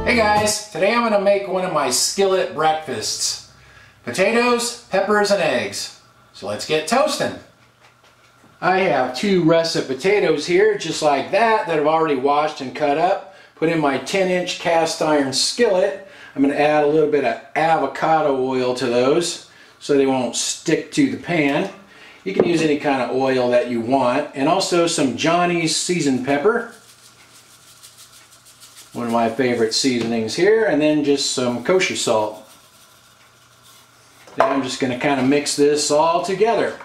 Hey guys, today I'm going to make one of my skillet breakfasts. Potatoes, peppers, and eggs. So let's get toasting. I have 2 russet potatoes here, just like that I've already washed and cut up. Put in my 10-inch cast iron skillet. I'm going to add a little bit of avocado oil to those so they won't stick to the pan. You can use any kind of oil that you want, and also some Johnny's seasoned pepper. One of my favorite seasonings here, and then just some kosher salt. Then I'm just going to kind of mix this all together.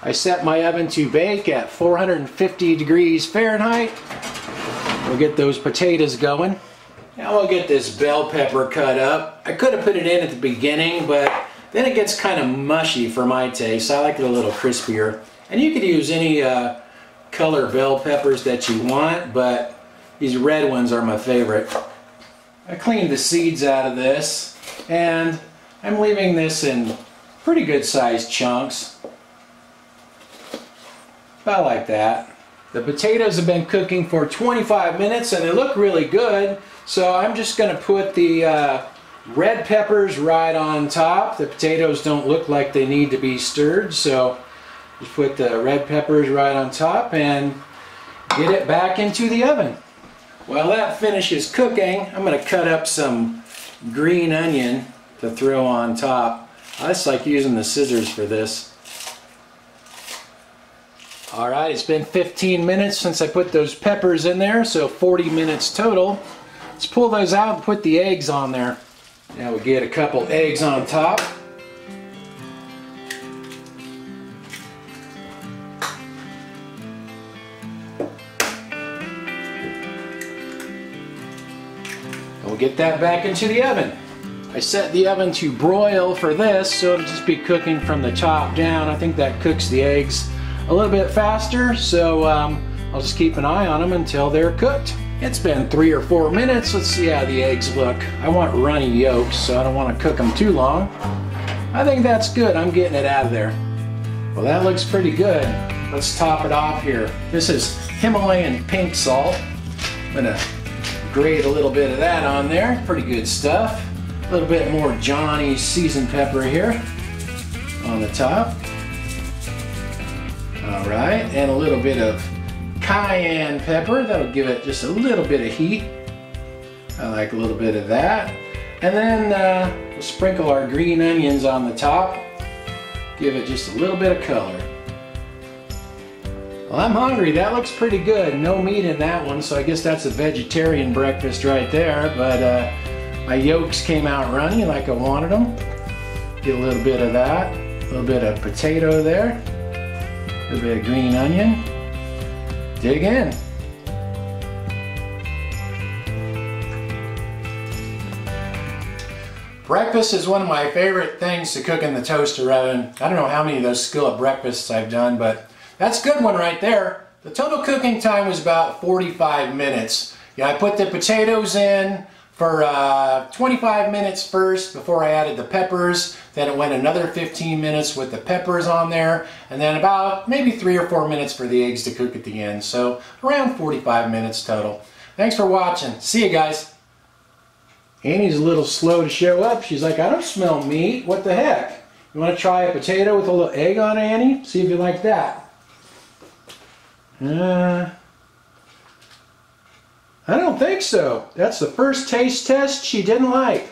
I set my oven to bake at 450 degrees Fahrenheit. We'll get those potatoes going. Now we'll get this bell pepper cut up. I could have put it in at the beginning, but then it gets kind of mushy for my taste. I like it a little crispier. And you could use any color bell peppers that you want, but these red ones are my favorite. I cleaned the seeds out of this, and I'm leaving this in pretty good sized chunks. About like that. The potatoes have been cooking for 25 minutes and they look really good, so I'm just going to put the red peppers right on top. The potatoes don't look like they need to be stirred, so just put the red peppers right on top and get it back into the oven. While that finishes cooking, I'm going to cut up some green onion to throw on top. I just like using the scissors for this. Alright, it's been 15 minutes since I put those peppers in there, so 40 minutes total. Let's pull those out and put the eggs on there. Now we get a couple eggs on top. We'll get that back into the oven. I set the oven to broil for this, so it'll just be cooking from the top down. I think that cooks the eggs a little bit faster, so I'll just keep an eye on them until they're cooked. It's been 3 or 4 minutes. Let's see how the eggs look. I want runny yolks, so I don't want to cook them too long. I think that's good. I'm getting it out of there. Well, that looks pretty good. Let's top it off here. This is Himalayan pink salt. I'm gonna grate a little bit of that on there. Pretty good stuff. A little bit more Johnny's seasoned pepper here on the top. Alright, and a little bit of cayenne pepper. That'll give it just a little bit of heat. I like a little bit of that. And then we'll sprinkle our green onions on the top. Give it just a little bit of color. Well, I'm hungry. That looks pretty good. No meat in that one, so I guess that's a vegetarian breakfast right there. But my yolks came out runny like I wanted them. Get a little bit of that. A little bit of potato there. A little bit of green onion. Dig in. Breakfast is one of my favorite things to cook in the toaster oven. I don't know how many of those skillet breakfasts I've done, but that's a good one right there. The total cooking time was about 45 minutes. Yeah, I put the potatoes in for 25 minutes first before I added the peppers. Then it went another 15 minutes with the peppers on there, and then about maybe 3 or 4 minutes for the eggs to cook at the end. So around 45 minutes total. Thanks for watching. See you guys. Annie's a little slow to show up. She's like, I don't smell meat. What the heck? You want to try a potato with a little egg on it, Annie? See if you like that. I don't think so. That's the first taste test she didn't like.